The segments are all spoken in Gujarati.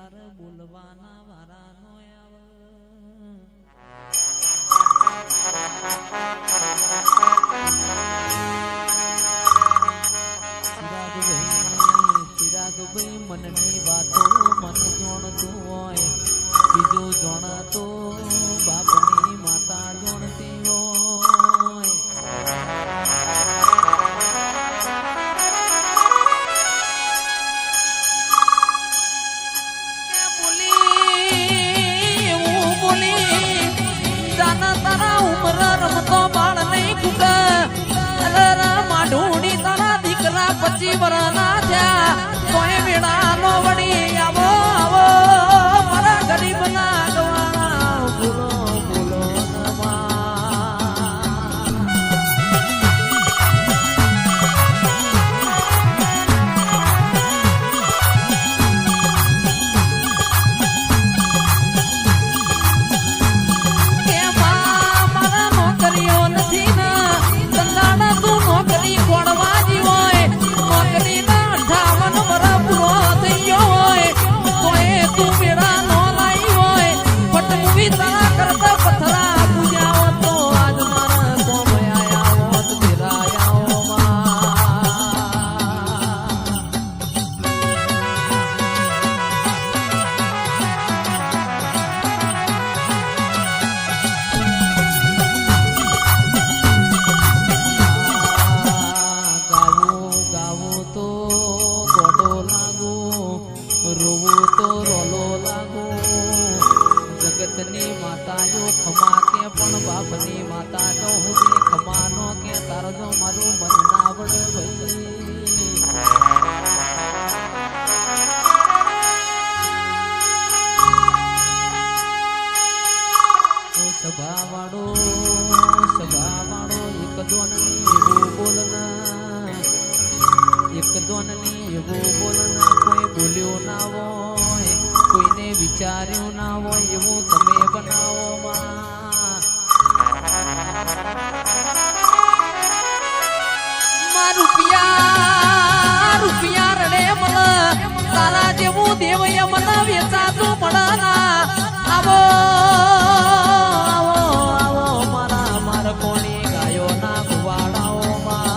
તારે બોલવાના વારાનો આવે ચિરાગભાઈ મનની વાતો મન જોણતું હોય બીજું જોણતો બાપની માતા જોણતી હોય તારા ઉમર રમતો બાળ નહીં કુક માઢુડી તારા દીકરા 25 વર્ષના થયા કોઈ વેળા નો વળી આવો આવો મારા ગરીબ ના ગવાણા બોલો બોલો જગતની માતાઓ ખમા કે પણ બાપની માતા નો હું ખમા નો કે તારો જો મારું મન ના આવડે ભાઈ સભા વાળો એક દોનની એવું બોલના એક દોનની એવું બોલના કોઈ બોલ્યો ના હોય કોઈને વિચાર્યું ના હોય એવું તમે બનાવો રૂપિયા રડે મન તારા જેવું દેવ મન વેચાતું મળના આવો આવો આવો મારા કોણી ગાયો ના ગુવાડાઓમાં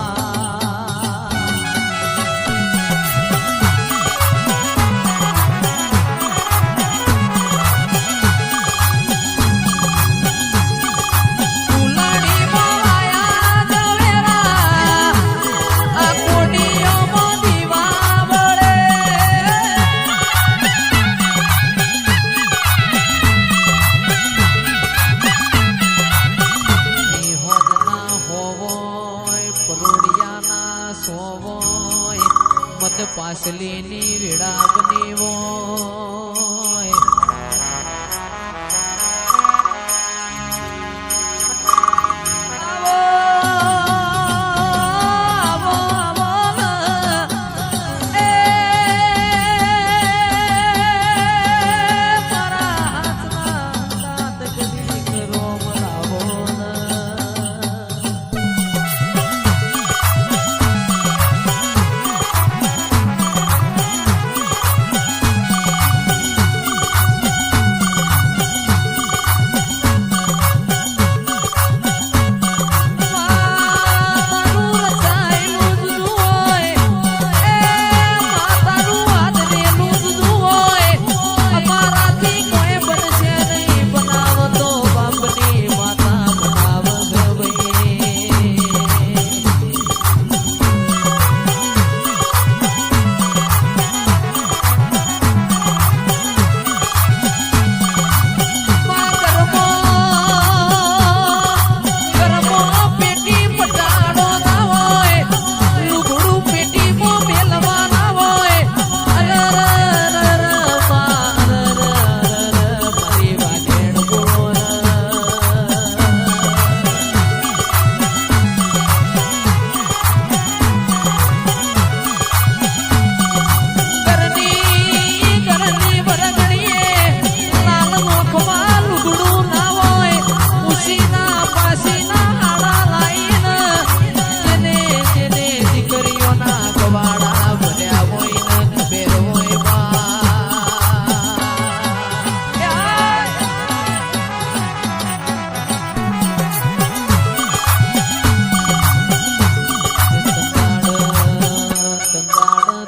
પાસલીની વેડા બની હોય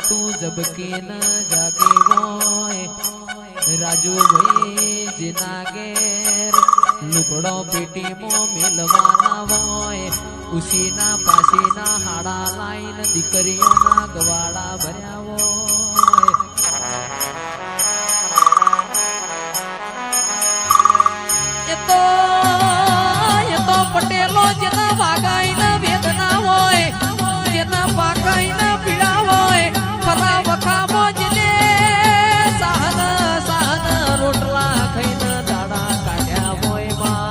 તું જબકી ન જાગે હોય રાજુભાઈ જીના ઘેર લુગડો પેટીમાં મેલવાના હોય ઉશીના પાસીના હાડા લાઈન દીકરીઓના ગવાડા ભર્યા હોય એ તો પટેલો જેના વાગાઈના વેદના હોય જેના વાગાઈના પીડા હોય ખરા વખામાં જેને સાહન રોટલા ખાઈને દાડા કાઢ્યા હોય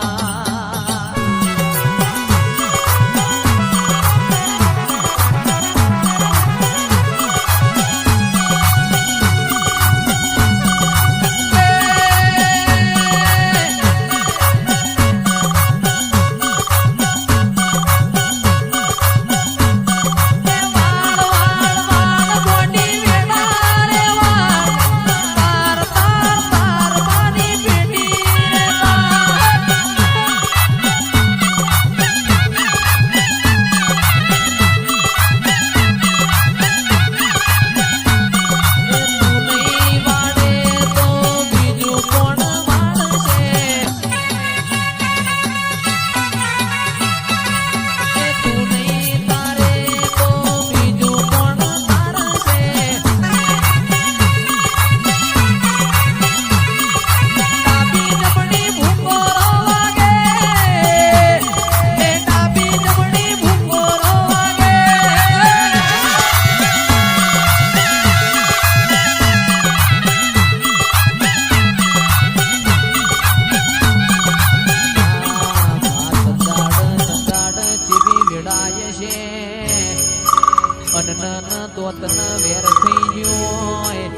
દોતન વેર થઈ ગયો હોય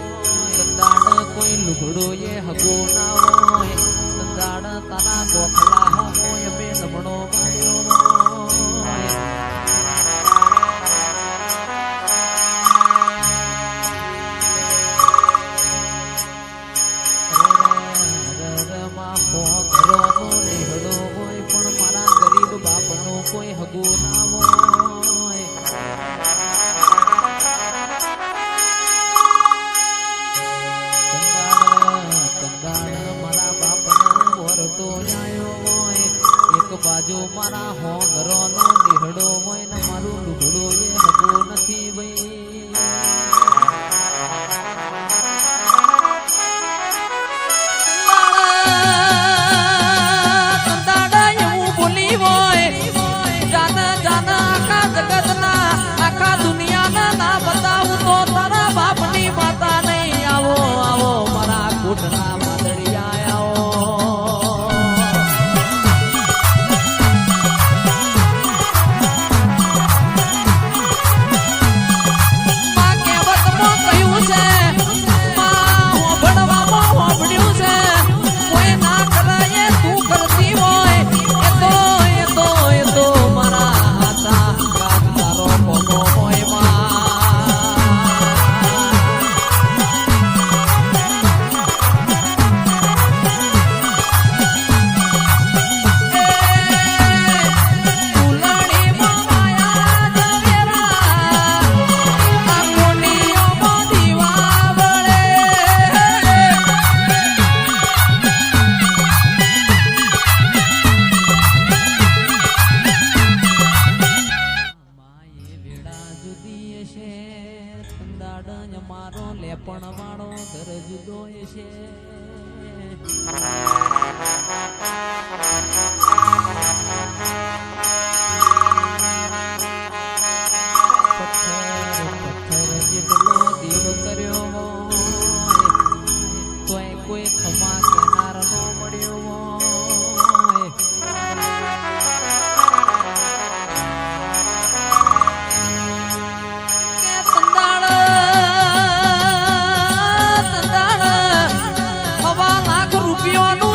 સંદાડ કોઈ લુગડો એ હગો ના હોય સંદાડ તારા ગોખલા હોય બે નમણો માર્યો હોય નેહડો હોય પણ મારા ગરીબ બાપનો કોઈ હગો ના હોય બાજુ મારા હો ઘરોનો નિહડો હોય ને મારું લુગડો એ હગો નથી ભાઈ સંદાડા એવું બોલી હોય જાના જાના આખા જગતના આખા દુનિયાના ના બતાવું તો તારા બાપની માતા નહીં આવો આવો મારા કુટના માદડિયા આવો મારો લેપણ વાળો ઘર જુદો છે પથ્થર જેટલો દેવ કર્યો તોય કોઈ ખમા કેનાર નો મળ્યો રૂપિયાનું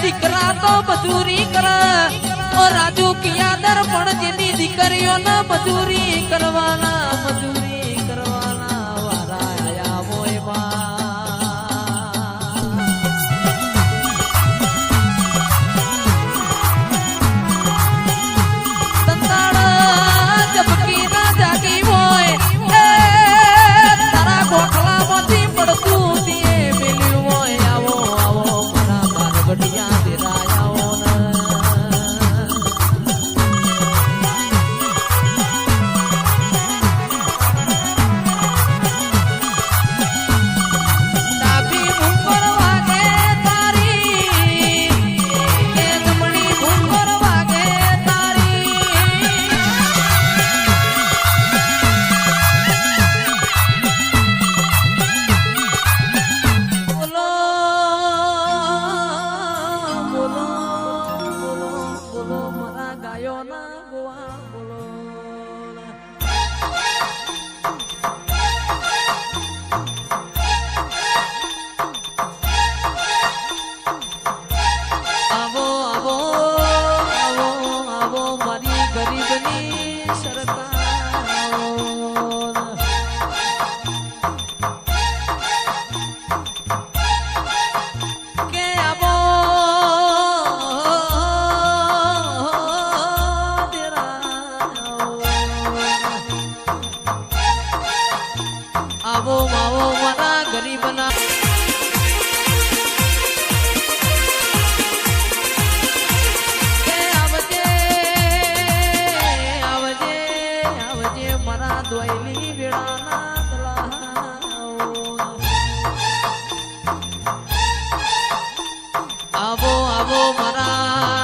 દીકરા તો મજૂરી કરે ઓ રાજુ કિયાદર પણ જેની દીકરીઓને મજૂરી કરવાના વારા આયા હોય જબકી ના જાગી હોય તારા ગોખલામાંથી પડતું તે મેલ્યું હોય આવો મારા બારગઢિયા દેરાયાઓ ડાબી ભૂંગર વાગે તારી કે જમણી ભૂંગર વાગે તારી બોલો મારા ગાયો ના ગોવા બોલો આવો મારી ગરીબની સરકાર કે આવો આવો મારા ગરીબના આવજે મારા દોયલી વેળાના તલાવ આવો મારા